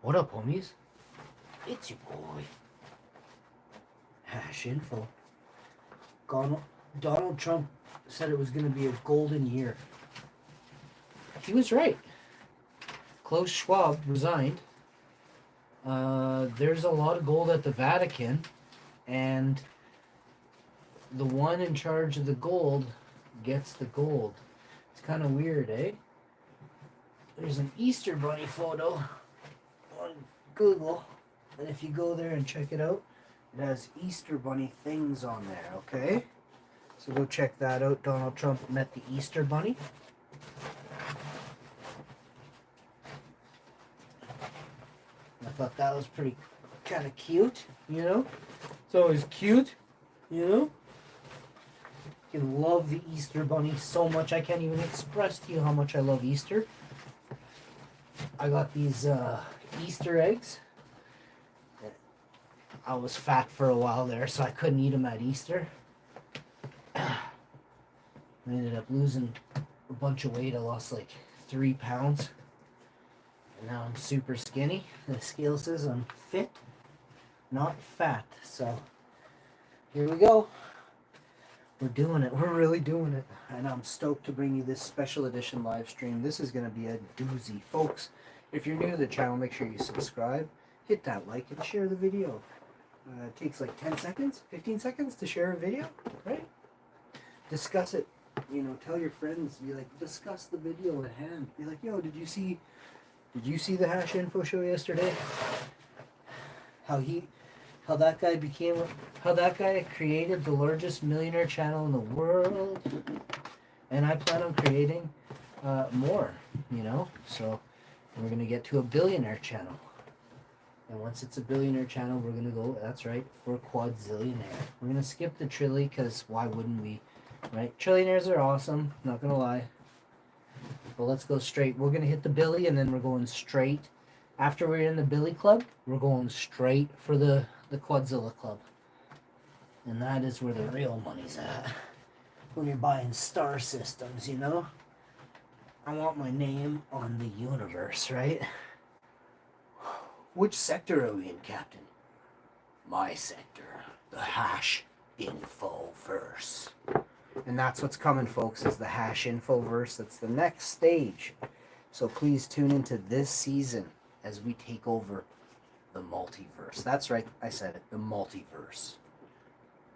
What up, homies? It's your boy, Hash Info. Donald Trump said it was going to be a golden year. He was right. Klaus Schwab resigned. There's a lot of gold at the Vatican, and the one in charge of the gold gets the gold. It's kind of weird, eh? There's an Easter Bunny photo on Google, and if you go there and check it out, it has Easter Bunny things on there, okay? So go check that out. Donald Trump met the Easter Bunny. I thought that was pretty kind of cute, you know? It's always cute, you know? I love the Easter Bunny so much. I can't even express to you how much I love Easter. I got these Easter eggs. I was fat for a while there, so I couldn't eat them at Easter. I ended up losing a bunch of weight. I lost like 3 pounds. And now I'm super skinny. The scale says I'm fit, not fat. So here we go. We're doing it. We're really doing it. And I'm stoked to bring you this special edition live stream. This is going to be a doozy. Folks, if you're new to the channel, make sure you subscribe. Hit that like and share the video. It takes like 10 seconds, 15 seconds to share a video, right? Discuss it. You know, tell your friends. Be like, discuss the video at hand. Be like, yo, did you see the Hash Info show yesterday? How that guy created the largest millionaire channel in the world, and I plan on creating more, you know. So we're gonna get to a billionaire channel, and once it's a billionaire channel, we're gonna go. That's right, for quadzillionaire. We're gonna skip the trilly because why wouldn't we, right? Trillionaires are awesome, not gonna lie. But let's go straight. We're gonna hit the Billy, and then we're going straight. After we're in the Billy Club, we're going straight for the Quadzilla Club. And that is where the real money's at. When you're buying star systems, you know? I want my name on the universe, right? Which sector are we in, Captain? My sector. The Hash Info verse. And that's what's coming, folks, is the Hash Info verse. That's the next stage. So please tune into this season as we take over the multiverse. That's right, I said it. The multiverse.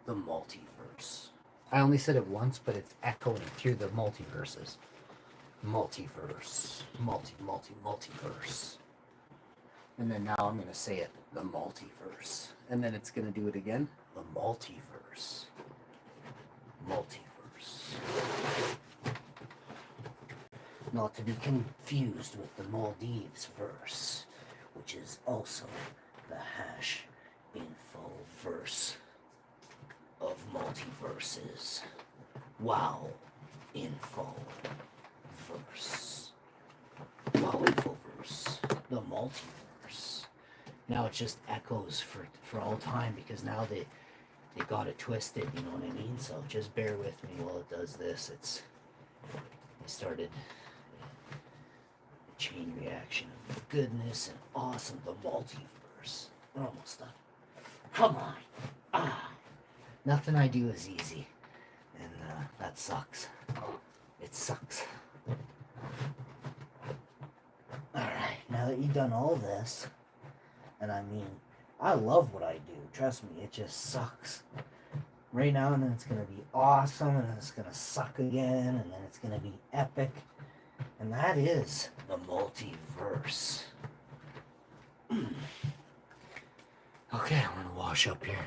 The multiverse. I only said it once, but it's echoing through the multiverses. Multiverse. Multiverse. And then now I'm going to say it. The multiverse. And then it's going to do it again. The multiverse. Multiverse. Not to be confused with the Maldives verse, which is also the Hash Info verse of multiverses. Wow Info verse. WOWINFO verse. The multiverse. Now it just echoes for all time because now they got it twisted, you know what I mean? So just bear with me while it does this. I started chain reaction of goodness and awesome. The multiverse. We're almost done. Come on. Nothing I do is easy. And that sucks. It sucks. Alright, now that you've done all this, and I mean, I love what I do. Trust me, it just sucks. Right now, and then it's going to be awesome, and then it's going to suck again, and then it's going to be epic. And that is the multiverse. Okay, I'm gonna wash up here.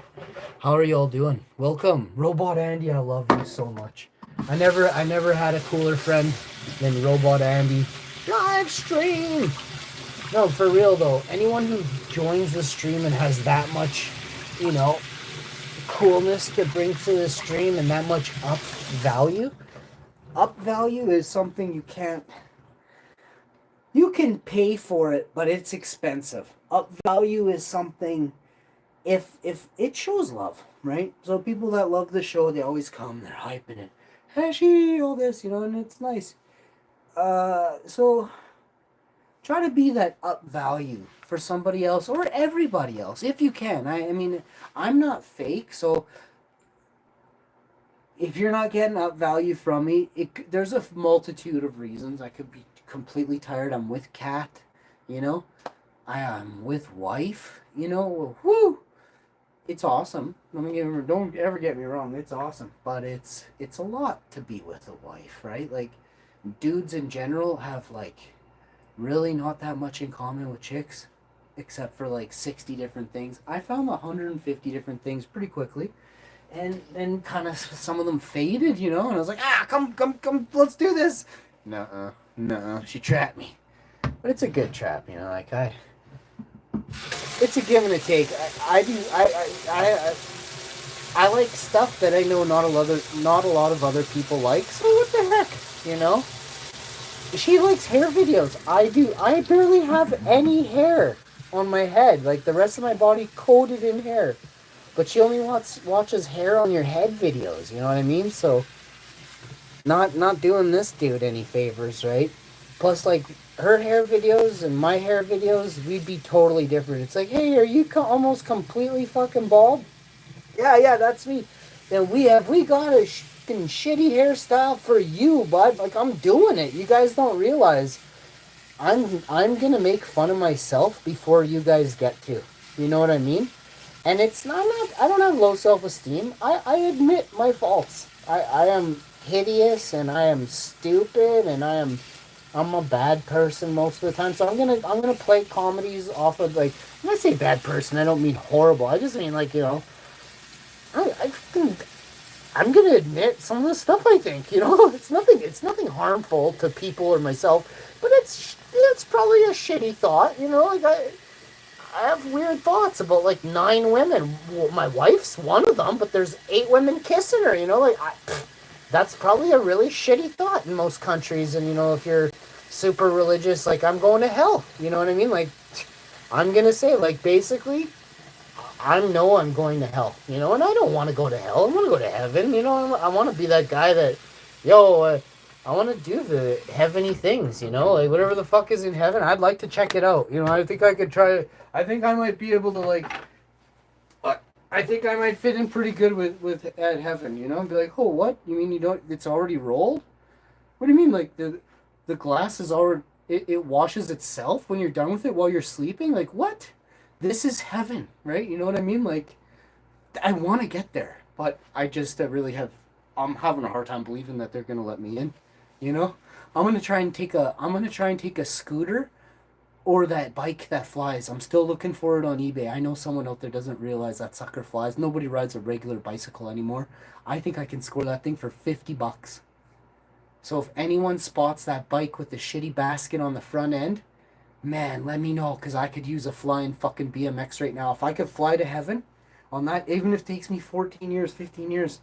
How are y'all doing? Welcome, Robot Andy. I love you so much. I never had a cooler friend than Robot Andy. Live stream. No, for real though. Anyone who joins the stream and has that much, you know, coolness to bring to the stream and that much up value. Up value is something you can't. You can pay for it, but it's expensive. Up value is something. If it shows love, right? So people that love the show, they always come. They're hyping it, Hashy, all this, you know, and it's nice. So try to be that up value for somebody else or everybody else if you can. I mean, I'm not fake, so if you're not getting up value from me, there's a multitude of reasons. I could be completely tired. I'm with cat, you know. I am with wife, you know. Whoo! It's awesome. Don't ever get me wrong. It's awesome, but it's a lot to be with a wife, right? Like, dudes in general have like really not that much in common with chicks, except for like 60 different things. I found 150 different things pretty quickly, and then kind of some of them faded, you know. And I was like, come, let's do this. Nuh-uh, nuh-uh. She trapped me, but it's a good trap, you know. Like it's a give and a take. I like stuff that I know not a lot of other people like. So what the heck, you know? She likes hair videos. I do. I barely have any hair on my head. Like the rest of my body coated in hair. But she only watches hair on your head videos. You know what I mean? So not doing this dude any favors, right? Plus, like her hair videos and my hair videos, we'd be totally different. It's like, hey, are you almost completely fucking bald? Yeah, that's me. Then we got a shitty hairstyle for you, bud. Like, I'm doing it. You guys don't realize I'm gonna make fun of myself before you guys get to. You know what I mean? And it's not I don't have low self-esteem. I admit my faults. I am hideous and I am stupid and I'm a bad person most of the time. So I'm gonna play comedies off of, like, when I say bad person, I don't mean horrible. I just mean, like, you know, I'm gonna admit some of the stuff I think. You know, it's nothing harmful to people or myself, but it's probably a shitty thought. You know, like I have weird thoughts about like 9 women. Well, my wife's one of them, but there's 8 women kissing her. You know, like that's probably a really shitty thought in most countries. And you know, if you're super religious, like, I'm going to hell. You know what I mean? Like, I'm gonna say, like, basically, I'm going to hell, you know, and I don't want to go to hell. I want to go to heaven, you know. I want to be that guy that, I want to do the heavenly things, you know, like whatever the fuck is in heaven. I'd like to check it out, you know. I think I could try. I think I might be able to, like, I think I might fit in pretty good with at heaven, you know. And be like, oh, what? You mean you don't? It's already rolled? What do you mean? Like the glass is already it washes itself when you're done with it while you're sleeping? Like, what? This is heaven, right? You know what I mean? Like, I want to get there, but I just I'm having a hard time believing that they're gonna let me in. You know, I'm gonna try and take a scooter or that bike that flies. I'm still looking for it on eBay. I know someone out there doesn't realize that sucker flies. Nobody rides a regular bicycle anymore. I think I can score that thing for $50. So if anyone spots that bike with the shitty basket on the front end, man, let me know, because I could use a flying fucking BMX right now. If I could fly to heaven on that, even if it takes me 14 years, 15 years,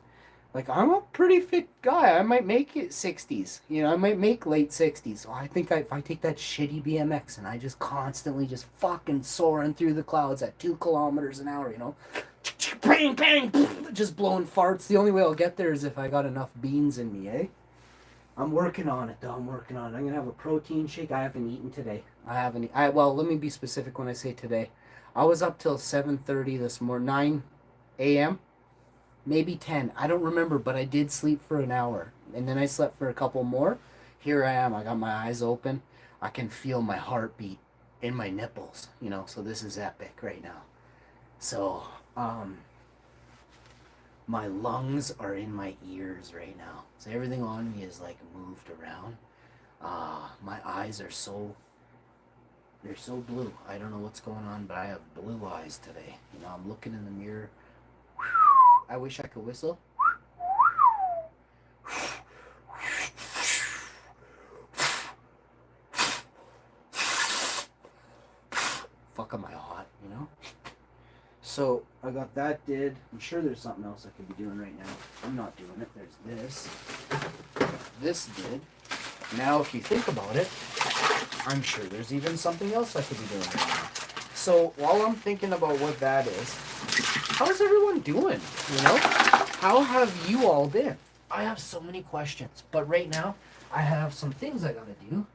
like, I'm a pretty fit guy. I might make it 60s. You know, I might make late 60s. So I think if I take that shitty BMX and I just constantly just fucking soaring through the clouds at 2 kilometers an hour, you know, bang, bang, just blowing farts. The only way I'll get there is if I got enough beans in me, eh? I'm working on it, though. I'm working on it. I'm going to have a protein shake. I haven't eaten today. Well, let me be specific when I say today. I was up till 7:30 this morning, 9 a.m., maybe 10. I don't remember, but I did sleep for an hour. And then I slept for a couple more. Here I am. I got my eyes open. I can feel my heartbeat in my nipples, you know, so this is epic right now. So, my lungs are in my ears right now. So everything on me is like moved around. My eyes are they're so blue. I don't know what's going on, but I have blue eyes today. You know, I'm looking in the mirror. I wish I could whistle. Fuck, am I hot, you know? So I got that did. I'm sure there's something else I could be doing right now. I'm not doing it. There's this. This did. Now, if you think about it, I'm sure there's even something else I could be doing right now. So while I'm thinking about what that is, how's everyone doing? You know? How have you all been? I have so many questions, but right now I have some things I gotta do.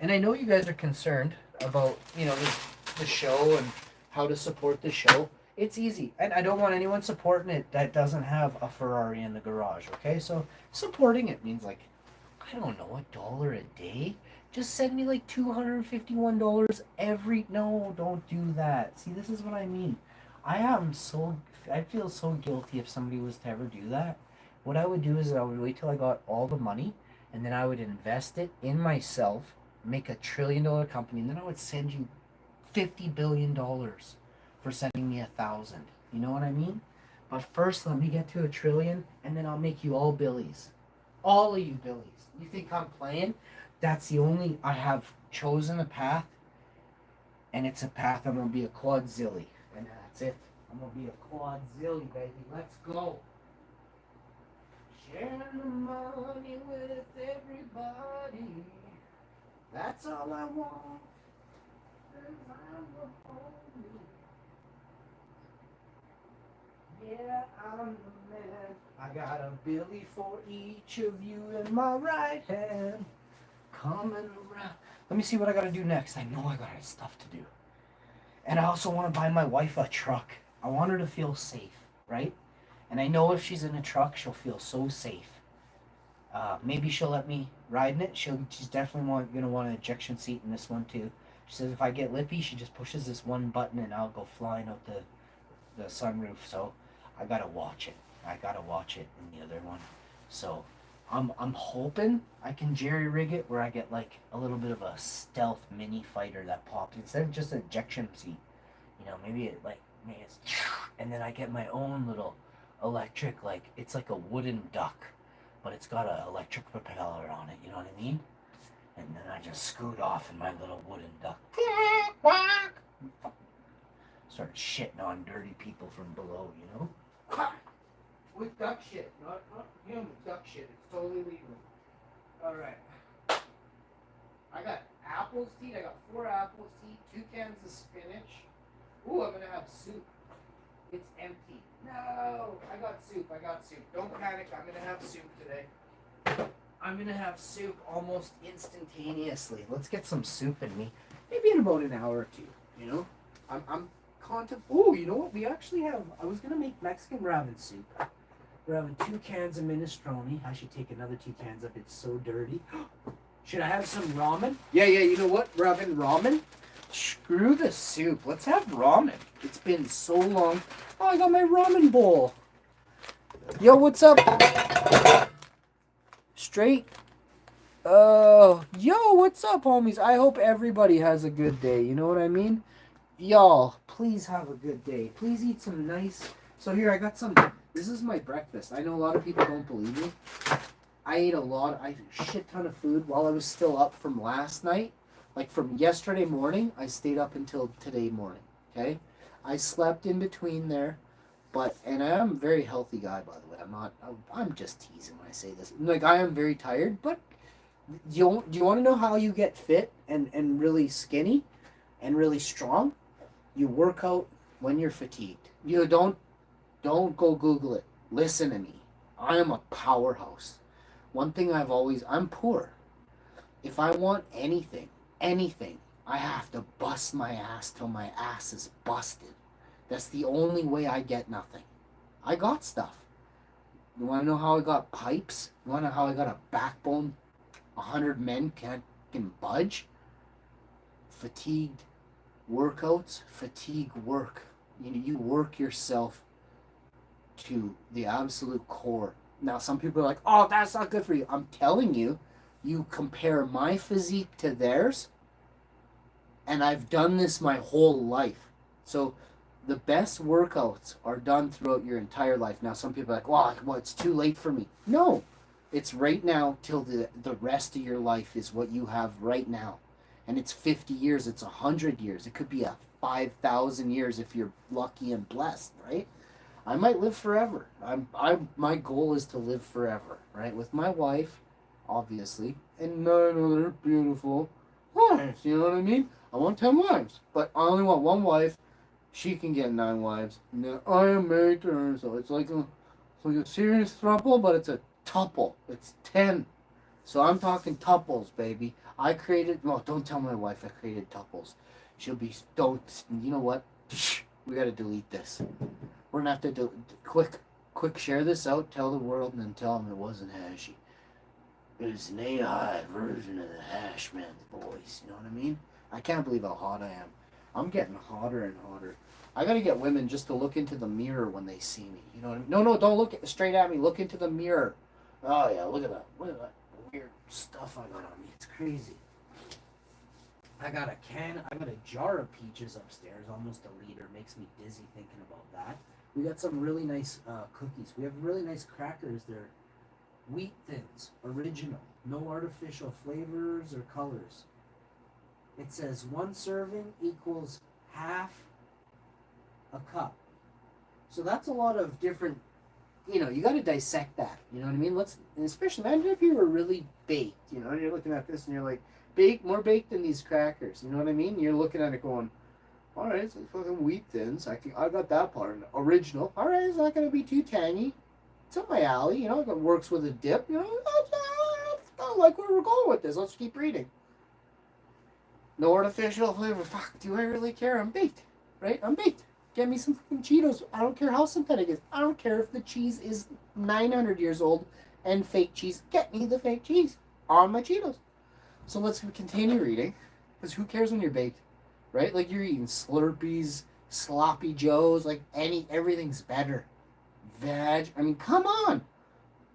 And I know you guys are concerned about the show and how to support the show. It's easy, and I don't want anyone supporting it that doesn't have a Ferrari in the garage. Okay, so supporting it means like, I don't know, $1 a day. Just send me like $251 every. No, don't do that. See, this is what I mean. I feel so guilty if somebody was to ever do that. What I would do is I would wait till I got all the money, and then I would invest it in myself, make $1 trillion company, and then I would send you $50 billion for sending me 1,000. You know what I mean? But first, let me get to 1 trillion, and then I'll make you all Billies. All of you Billies. You think I'm playing? That's the only. I have chosen a path, and it's a path I'm gonna be a quadzilly, and that's it. I'm gonna be a quadzilly, baby. Let's go. Sharing the money with everybody. That's all I want. 'Cause I'm the homie. Yeah, I'm the man. I got a Billy for each of you in my right hand. Coming around. Let me see what I gotta do next. I know I got stuff to do. And I also want to buy my wife a truck. I want her to feel safe, right? And I know if she's in a truck, she'll feel so safe. Maybe she'll let me ride in it. She's definitely gonna want an ejection seat in this one too. She says if I get lippy, she just pushes this one button and I'll go flying out the sunroof. So I gotta watch it. I gotta watch it in the other one. So I'm hoping I can jerry rig it where I get like a little bit of a stealth mini fighter that pops instead of just an ejection seat. Maybe it's and then I get my own little electric, like it's like a wooden duck, but it's got an electric propeller on it. You know what I mean? And then I just scoot off in my little wooden duck. Start shitting on dirty people from below, With duck shit, not human duck shit. It's totally legal. Alright. I got apples to eat. I got 4 apples to eat, 2 cans of spinach. Ooh, I'm gonna have soup. It's empty. No, I got soup. Don't panic. I'm gonna have soup today. I'm gonna have soup almost instantaneously. Let's get some soup in me. Maybe in about an hour or two. I'm Oh, you know what? We actually have. I was gonna make Mexican ramen soup. We're having 2 cans of minestrone. I should take another 2 cans up. It's so dirty. Should I have some ramen? Yeah. You know what? We're having ramen. Screw the soup. Let's have ramen. It's been so long. Oh, I got my ramen bowl. Yo, what's up? Straight. Yo, what's up, homies? I hope everybody has a good day. You know what I mean? Y'all, please have a good day. Please eat some nice. So here, I got some. This is my breakfast. I know a lot of people don't believe me. I ate a shit ton of food while I was still up from last night. Like from yesterday morning, I stayed up until today morning. Okay, I slept in between there, and I am a very healthy guy, by the way. I'm just teasing when I say this. Like, I am very tired, but do you want to know how you get fit and really skinny and really strong? You work out when you're fatigued. You don't go Google it. Listen to me. I am a powerhouse. One thing I'm poor. If I want anything, I have to bust my ass till my ass is busted. That's the only way I get nothing. I got stuff. You want to know how I got pipes? You want to know how I got a backbone 100 men can budge? Fatigued workouts, fatigue work. You work yourself to the absolute core. Now, some people are like, oh, that's not good for you. I'm telling you, you compare my physique to theirs, and I've done this my whole life. So the best workouts are done throughout your entire life. Now, some people are like, well, it's too late for me. No, it's right now till the rest of your life is what you have right now. And it's 50 years, it's 100 years. It could be 5,000 years if you're lucky and blessed, right? I might live forever. My goal is to live forever, right? With my wife, obviously, and 9 other beautiful wives, you know what I mean? I want 10 wives, but I only want 1 wife. She can get 9 wives. And then I am married to her, so it's like a serious throuple, but it's a tuple. It's 10. So I'm talking tuples, baby. I created. Well, don't tell my wife I created tuples. She'll be. Don't. You know what? We gotta delete this. We're gonna have to quick share this out. Tell the world, and then tell them it wasn't Hashy. It's an AI version of the Hash Man's voice. You know what I mean? I can't believe how hot I am. I'm getting hotter and hotter. I gotta get women just to look into the mirror when they see me. You know what I mean? No, don't look straight at me. Look into the mirror. Oh yeah, look at that. Look at that weird stuff I got on me. It's crazy. I got a jar of peaches upstairs, almost a liter. Makes me dizzy thinking about that. We got some really nice cookies. We have really nice crackers. They're wheat thins, original, no artificial flavors or colors. It says 1 serving equals half a cup. So that's a lot of different, you got to dissect that. You know what I mean? Especially imagine if you were really baked, and you're looking at this and you're like, more baked than these crackers. You know what I mean? You're looking at it going, all right, it's fucking wheat thins. I got that part. Original. All right, it's not going to be too tangy. It's up my alley. It works with a dip. I like where we're going with this. Let's keep reading. No artificial flavor. Fuck, do I really care? I'm baked, right? I'm baked. Get me some fucking Cheetos. I don't care how synthetic it is. I don't care if the cheese is 900 years old and fake cheese. Get me the fake cheese on my Cheetos. So let's continue reading, because who cares when you're baked, right? Like you're eating Slurpees, Sloppy Joes, like everything's better. Veg. I mean, come on.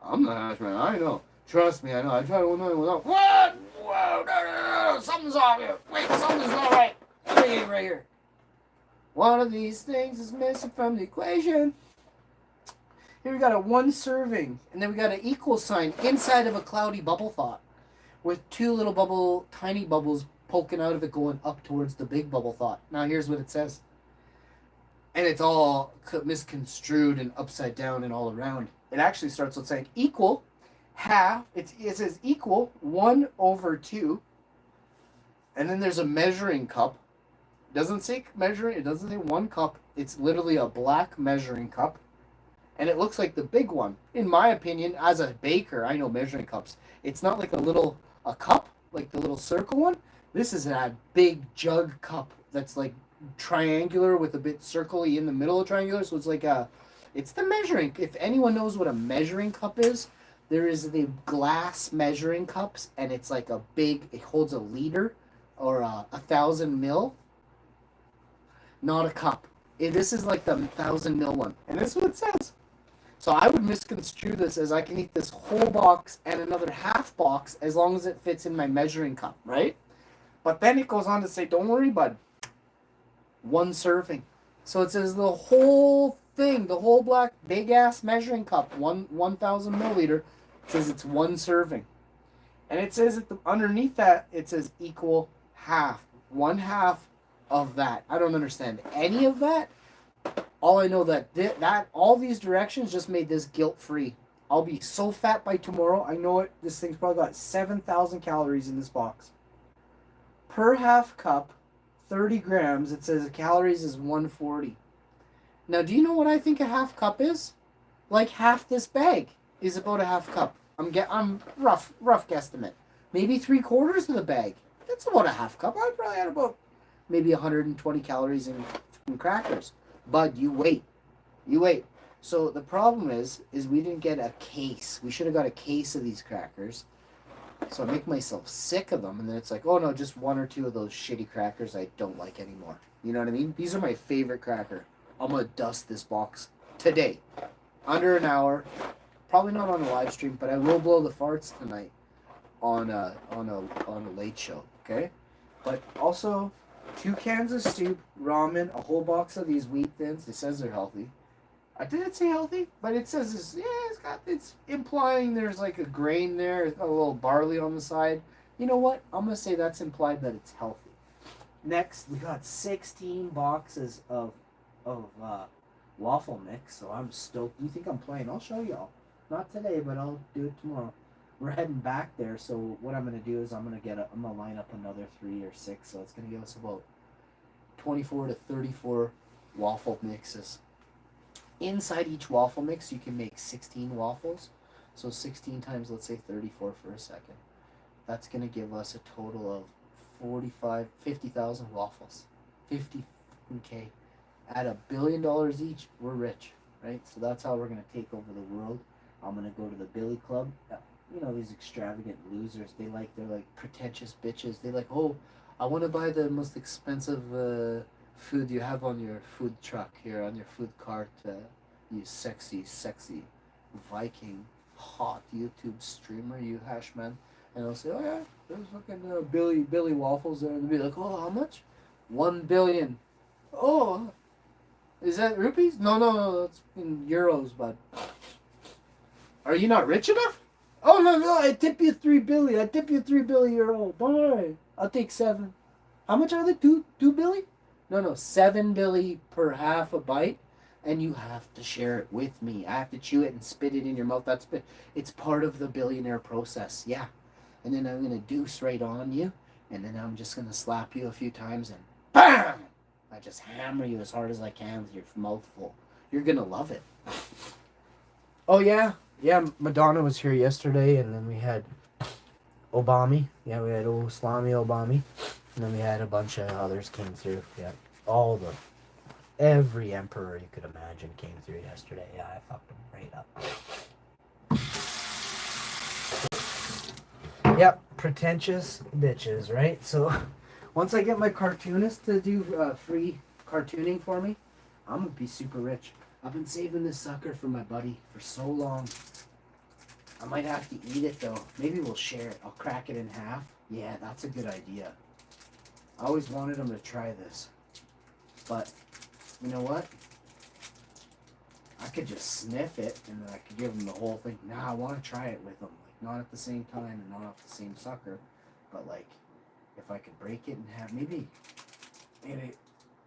I'm the hash man. I know. Trust me, I know. I tried one night without. What? Whoa, no. Something's off here. Wait, something's not right. Everything right here. One of these things is missing from the equation. Here we got a 1 serving, and then we got an equal sign inside of a cloudy bubble thought, with 2 little tiny bubbles poking out of it going up towards the big bubble thought. Now here's what it says. And it's all misconstrued and upside down and all around. It actually starts with saying equal, half, it says equal 1/2, and then there's a measuring cup. It doesn't say measuring, it doesn't say 1 cup. It's literally a black measuring cup. And it looks like the big one. In my opinion, as a baker, I know measuring cups. It's not like a cup, like the little circle one. This is a big jug cup that's like triangular with a bit circly in the middle of triangular. So it's the measuring. If anyone knows what a measuring cup is, there is the glass measuring cups, and it's like it holds a liter or 1,000 ml. Not a cup. This is like the 1,000 ml one. And this is what it says. So I would misconstrue this as I can eat this whole box and another half box as long as it fits in my measuring cup, right? But then it goes on to say, don't worry, bud. 1 serving. So it says the whole thing, the whole black big ass measuring cup, 1,000 milliliter, it says it's 1 serving. And it says underneath that, it says equal half. 1/2 of that. I don't understand any of that. All I know that all these directions just made this guilt-free. I'll be so fat by tomorrow. I know it. This thing's probably got 7,000 calories in this box. Per half cup, 30 grams, it says the calories is 140. Now, do you know what I think a half cup is? Like half this bag is about a half cup. I'm rough guesstimate. Maybe 3/4 of the bag. That's about a half cup. I probably had about maybe 120 calories in crackers. But you wait. So the problem is we didn't get a case. We should have got a case of these crackers. So I make myself sick of them, and then it's like, oh no, just 1 or 2 of those shitty crackers I don't like anymore. You know what I mean? These are my favorite cracker. I'm gonna dust this box today, under an hour. Probably not on a live stream, but I will blow the farts tonight on a late show. Okay, but also 2 cans of soup, ramen, a whole box of these wheat thins. It says they're healthy. I didn't say healthy, but it says it's implying there's like a grain there, a little barley on the side. You know what? I'm gonna say that's implied that it's healthy. Next, we got 16 boxes of waffle mix, so I'm stoked. You think I'm playing? I'll show y'all. Not today, but I'll do it tomorrow. We're heading back there, so what I'm gonna do is I'm gonna line up another 3 or 6, so it's gonna give us about 24 to 34 waffle mixes. Inside each waffle mix, you can make 16 waffles. So 16 times, let's say 34 for a second. That's going to give us a total of 50,000 waffles. 50K. At $1 billion each, we're rich, right? So that's how we're going to take over the world. I'm going to go to the Billy Club. You know, these extravagant losers, they're like pretentious bitches. They like, oh, I want to buy the most expensive food you have on your food truck here, on your food cart. You sexy Viking, hot YouTube streamer, you hash man. And I'll say, oh yeah, there's fucking Billy waffles there. And they'll be like, oh, how much? 1 billion. Oh, is that rupees? No, that's in euros, bud. Are you not rich enough? Oh no, I tip you 3 billion. I tip you 3 billion euro. Don't worry, I'll take 7. How much are they? 2 billion? No, 7 billion per half a bite, and you have to share it with me. I have to chew it and spit it in your mouth. It's part of the billionaire process. Yeah, and then I'm gonna deuce right on you, and then I'm just gonna slap you a few times and BAM! I just hammer you as hard as I can with your mouth full. You're gonna love it. Oh yeah. Yeah, Madonna was here yesterday, and then we had Obama. Yeah, we had Islami Obama. And then we had a bunch of others came through. Yeah, every emperor you could imagine came through yesterday. Yeah, I fucked them right up. Yep, pretentious bitches, right? So once I get my cartoonist to do free cartooning for me, I'm gonna be super rich. I've been saving this sucker for my buddy for so long. I might have to eat it though. Maybe we'll share it. I'll crack it in half. Yeah, that's a good idea. I always wanted him to try this. But, you know what? I could just sniff it and then I could give him the whole thing. Nah, I want to try it with him. Like, not at the same time and not off the same sucker. But like, if I could break it in half, maybe,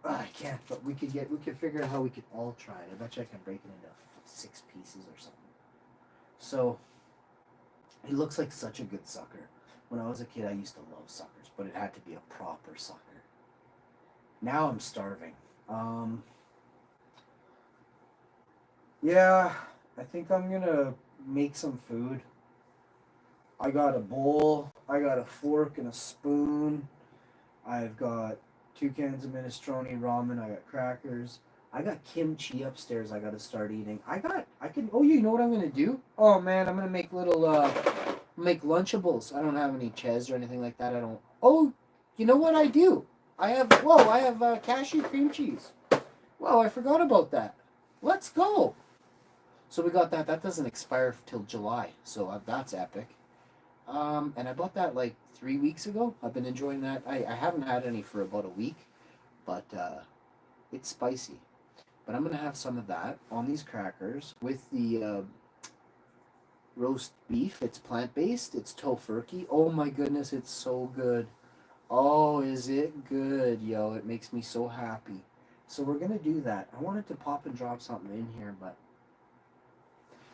I can't, but we could figure out how we could all try it. I bet you I can break it into 6 pieces or something. So, he looks like such a good sucker. When I was a kid, I used to love suckers, but it had to be a proper sucker. Now I'm starving. Yeah, I think I'm gonna make some food. I got a bowl, I got a fork and a spoon. I've got 2 cans of minestrone ramen. I got crackers. I got kimchi upstairs I gotta start eating. You know what I'm gonna do? Oh man, I'm gonna make make Lunchables. I don't have any cheese or anything like that. You know what I do? I have cashew cream cheese. Whoa, I forgot about that. Let's go. So we got that. That doesn't expire till July, so that's epic. And I bought that like 3 weeks ago. I've been enjoying that. I haven't had any for about a week, but it's spicy. But I'm going to have some of that on these crackers with the roast beef. It's plant-based. It's tofurkey. Oh my goodness, it's so good. Oh, is it good, yo. It makes me so happy. So we're going to do that. I wanted to pop and drop something in here, but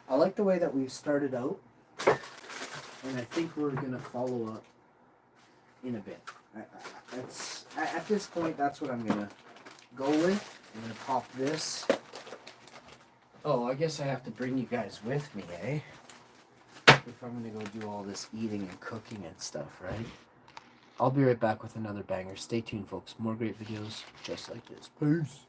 I like the way that we've started out. And I think we're going to follow up in a bit. At this point, that's what I'm going to go with. I'm going to pop this. Oh, I guess I have to bring you guys with me, eh? If I'm going to go do all this eating and cooking and stuff, right? I'll be right back with another banger. Stay tuned, folks. More great videos just like this. Peace.